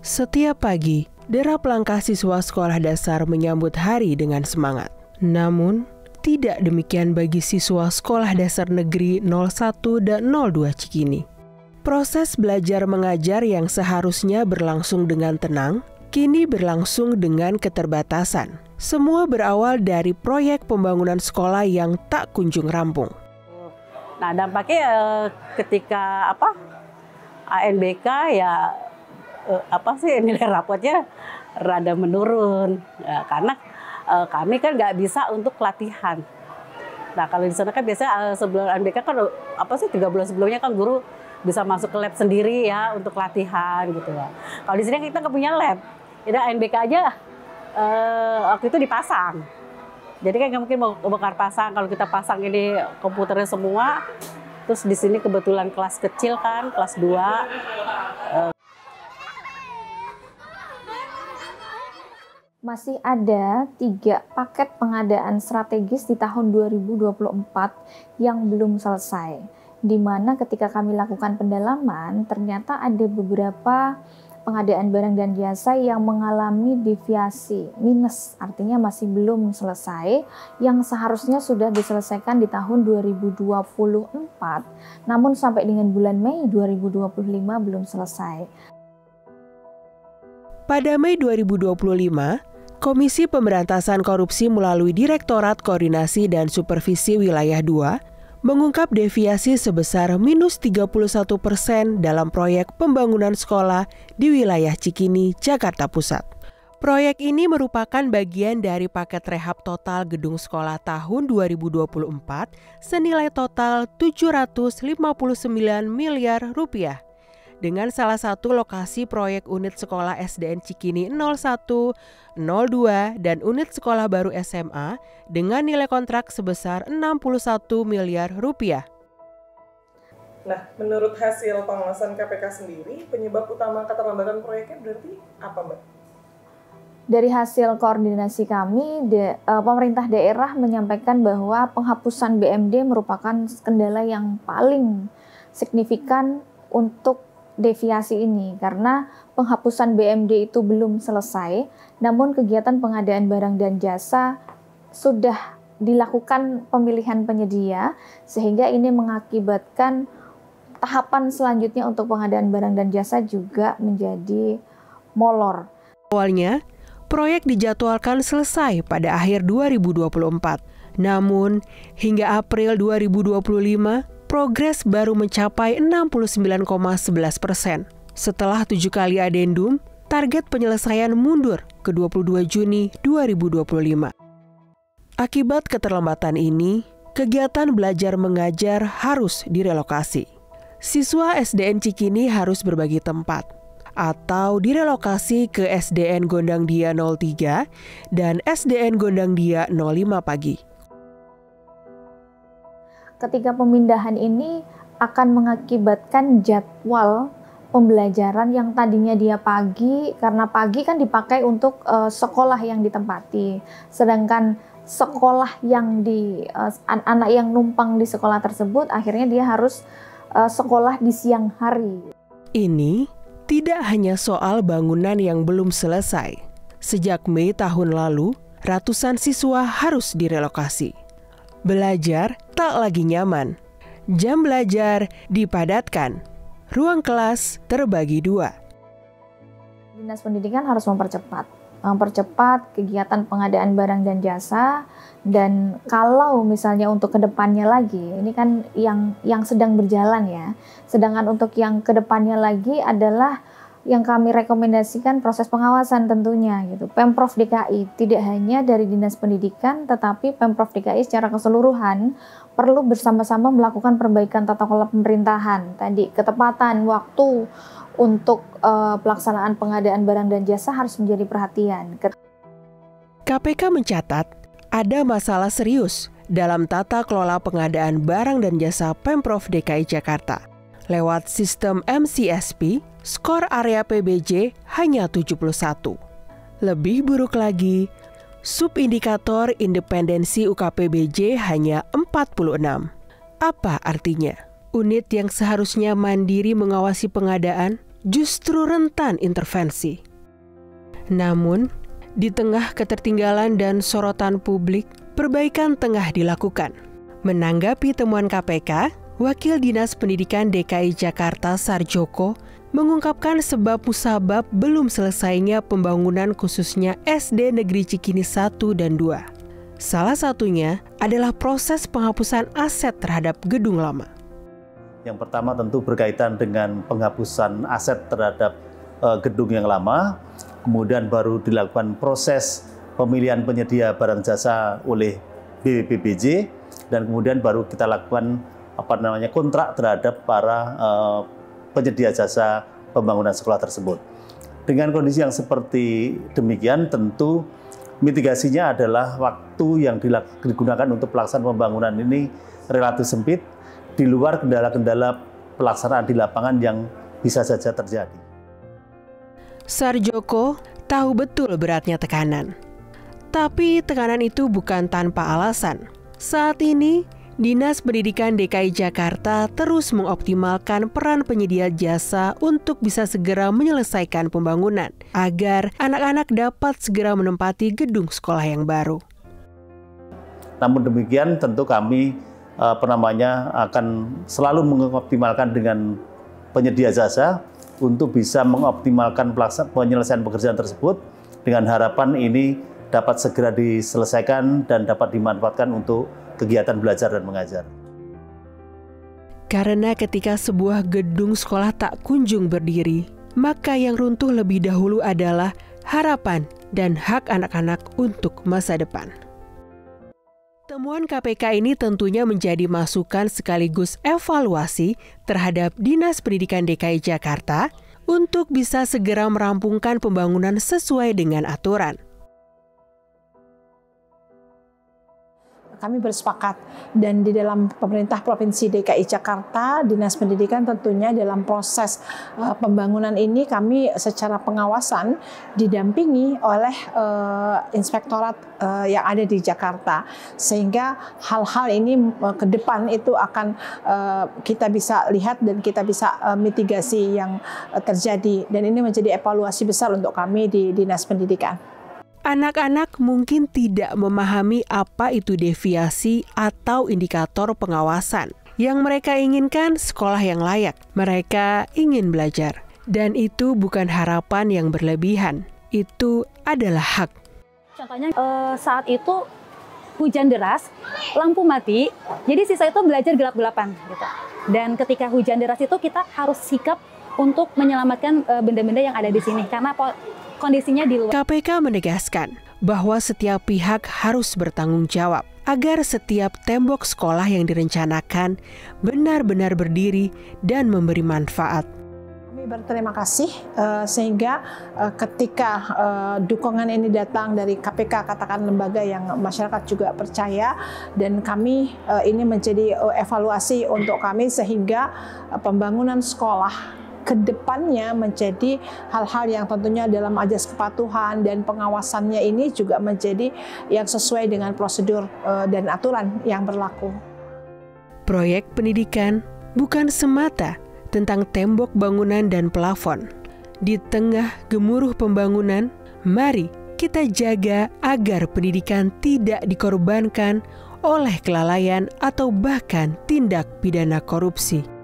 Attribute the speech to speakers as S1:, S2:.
S1: Setiap pagi, derap langkah siswa sekolah dasar menyambut hari dengan semangat. Namun, tidak demikian bagi siswa sekolah dasar negeri 01 dan 02 Cikini. Proses belajar mengajar yang seharusnya berlangsung dengan tenang, kini berlangsung dengan keterbatasan. Semua berawal dari proyek pembangunan sekolah yang tak kunjung rampung.
S2: Nah, dampaknya ketika ANBK ya nilai rapotnya rada menurun ya, karena kami kan nggak bisa untuk latihan. Nah, kalau di sana kan biasa sebelum ANBK kan 3 bulan sebelumnya kan guru bisa masuk ke lab sendiri ya untuk latihan gitu ya. Kalau di sini kita nggak punya lab, jadi ANBK aja waktu itu dipasang. Jadi kan nggak mungkin mau bongkar pasang. Kalau kita pasang ini komputernya semua, terus di sini kebetulan kelas kecil kan, kelas 2.
S3: Masih ada 3 paket pengadaan strategis di tahun 2024 yang belum selesai. Di mana ketika kami lakukan pendalaman, ternyata ada beberapa pengadaan barang dan jasa yang mengalami deviasi minus, artinya masih belum selesai, yang seharusnya sudah diselesaikan di tahun 2024, namun sampai dengan bulan Mei 2025 belum selesai.
S1: Pada Mei 2025, Komisi Pemberantasan Korupsi melalui Direktorat Koordinasi dan Supervisi Wilayah 2 mengungkap deviasi sebesar minus 31% dalam proyek pembangunan sekolah di wilayah Cikini, Jakarta Pusat. Proyek ini merupakan bagian dari paket rehab total gedung sekolah tahun 2024 senilai total 759 miliar rupiah. Dengan salah satu lokasi proyek unit sekolah SDN Cikini 01, 02, dan unit sekolah baru SMA dengan nilai kontrak sebesar 61 miliar rupiah.
S4: Nah, menurut hasil pengawasan KPK sendiri, penyebab utama keterlambatan proyeknya berarti apa, Mbak?
S3: Dari hasil koordinasi kami, pemerintah daerah menyampaikan bahwa penghapusan BMD merupakan kendala yang paling signifikan untuk deviasi ini, karena penghapusan BMD itu belum selesai, namun kegiatan pengadaan barang dan jasa sudah dilakukan pemilihan penyedia, sehingga ini mengakibatkan tahapan selanjutnya untuk pengadaan barang dan jasa juga menjadi molor.
S1: Awalnya, proyek dijadwalkan selesai pada akhir 2024, namun hingga April 2025, progres baru mencapai 69,11%. Setelah 7 kali adendum, target penyelesaian mundur ke 22 Juni 2025. Akibat keterlambatan ini, kegiatan belajar mengajar harus direlokasi. Siswa SDN Cikini harus berbagi tempat atau direlokasi ke SDN Gondang Dia 03 dan SDN Gondang Dia 05 pagi.
S3: Ketika pemindahan ini akan mengakibatkan jadwal pembelajaran yang tadinya dia pagi, karena pagi kan dipakai untuk sekolah yang ditempati, sedangkan sekolah yang anak yang numpang di sekolah tersebut akhirnya dia harus sekolah di siang hari.
S1: Ini tidak hanya soal bangunan yang belum selesai. Sejak Mei tahun lalu, ratusan siswa harus direlokasi. Belajar tak lagi nyaman. Jam belajar dipadatkan. Ruang kelas terbagi 2.
S3: Dinas Pendidikan harus mempercepat kegiatan pengadaan barang dan jasa, dan kalau misalnya untuk kedepannya lagi, ini kan yang sedang berjalan ya. Sedangkan untuk yang kedepannya lagi adalah yang kami rekomendasikan proses pengawasan tentunya gitu. Pemprov DKI tidak hanya dari Dinas Pendidikan, tetapi Pemprov DKI secara keseluruhan perlu bersama-sama melakukan perbaikan tata kelola pemerintahan. Tadi ketepatan waktu untuk pelaksanaan pengadaan barang dan jasa harus menjadi perhatian.
S1: KPK mencatat ada masalah serius dalam tata kelola pengadaan barang dan jasa Pemprov DKI Jakarta. Lewat sistem MCSP, skor area PBJ hanya 71. Lebih buruk lagi, subindikator independensi UKPBJ hanya 46. Apa artinya? Unit yang seharusnya mandiri mengawasi pengadaan justru rentan intervensi. Namun, di tengah ketertinggalan dan sorotan publik, perbaikan tengah dilakukan. Menanggapi temuan KPK, Wakil Dinas Pendidikan DKI Jakarta Sarjoko mengungkapkan sebab musabab belum selesainya pembangunan khususnya SD Negeri Cikini 1 dan 2. Salah satunya adalah proses penghapusan aset terhadap gedung lama.
S5: Yang pertama tentu berkaitan dengan penghapusan aset terhadap gedung yang lama, kemudian baru dilakukan proses pemilihan penyedia barang jasa oleh BPBJ, dan kemudian baru kita lakukan kontrak terhadap para penyedia jasa pembangunan sekolah tersebut. Dengan kondisi yang seperti demikian, tentu mitigasinya adalah waktu yang digunakan untuk pelaksanaan pembangunan ini relatif sempit, di luar kendala-kendala pelaksanaan di lapangan yang bisa saja terjadi.
S1: Sarjoko tahu betul beratnya tekanan. Tapi tekanan itu bukan tanpa alasan. Saat ini, Dinas Pendidikan DKI Jakarta terus mengoptimalkan peran penyedia jasa untuk bisa segera menyelesaikan pembangunan, agar anak-anak dapat segera menempati gedung sekolah yang baru.
S5: Namun demikian, tentu kami akan selalu mengoptimalkan dengan penyedia jasa untuk bisa mengoptimalkan penyelesaian pekerjaan tersebut, dengan harapan ini dapat segera diselesaikan dan dapat dimanfaatkan untuk kegiatan belajar dan mengajar.
S1: Karena ketika sebuah gedung sekolah tak kunjung berdiri, maka yang runtuh lebih dahulu adalah harapan dan hak anak-anak untuk masa depan. Temuan KPK ini tentunya menjadi masukan sekaligus evaluasi terhadap Dinas Pendidikan DKI Jakarta untuk bisa segera merampungkan pembangunan sesuai dengan aturan.
S6: Kami bersepakat, dan di dalam pemerintah Provinsi DKI Jakarta, Dinas Pendidikan tentunya dalam proses pembangunan ini kami secara pengawasan didampingi oleh inspektorat yang ada di Jakarta, sehingga hal-hal ini ke depan itu akan kita bisa lihat dan kita bisa mitigasi yang terjadi, dan ini menjadi evaluasi besar untuk kami di Dinas Pendidikan.
S1: Anak-anak mungkin tidak memahami apa itu deviasi atau indikator pengawasan. Yang mereka inginkan sekolah yang layak. Mereka ingin belajar. Dan itu bukan harapan yang berlebihan. Itu adalah hak.
S7: Contohnya saat itu hujan deras, lampu mati, jadi sisa itu belajar gelap-gelapan. Gitu. Dan ketika hujan deras itu kita harus sikap untuk menyelamatkan benda-benda yang ada di sini. Karena kondisinya di luar.
S1: KPK menegaskan bahwa setiap pihak harus bertanggung jawab agar setiap tembok sekolah yang direncanakan benar-benar berdiri dan memberi manfaat.
S6: Kami berterima kasih sehingga ketika dukungan ini datang dari KPK, katakan lembaga yang masyarakat juga percaya, dan kami ini menjadi evaluasi untuk kami sehingga pembangunan sekolah kedepannya menjadi hal-hal yang tentunya dalam ajas kepatuhan dan pengawasannya ini juga menjadi yang sesuai dengan prosedur dan aturan yang berlaku.
S1: Proyek pendidikan bukan semata tentang tembok bangunan dan plafon. Di tengah gemuruh pembangunan, mari kita jaga agar pendidikan tidak dikorbankan oleh kelalaian atau bahkan tindak pidana korupsi.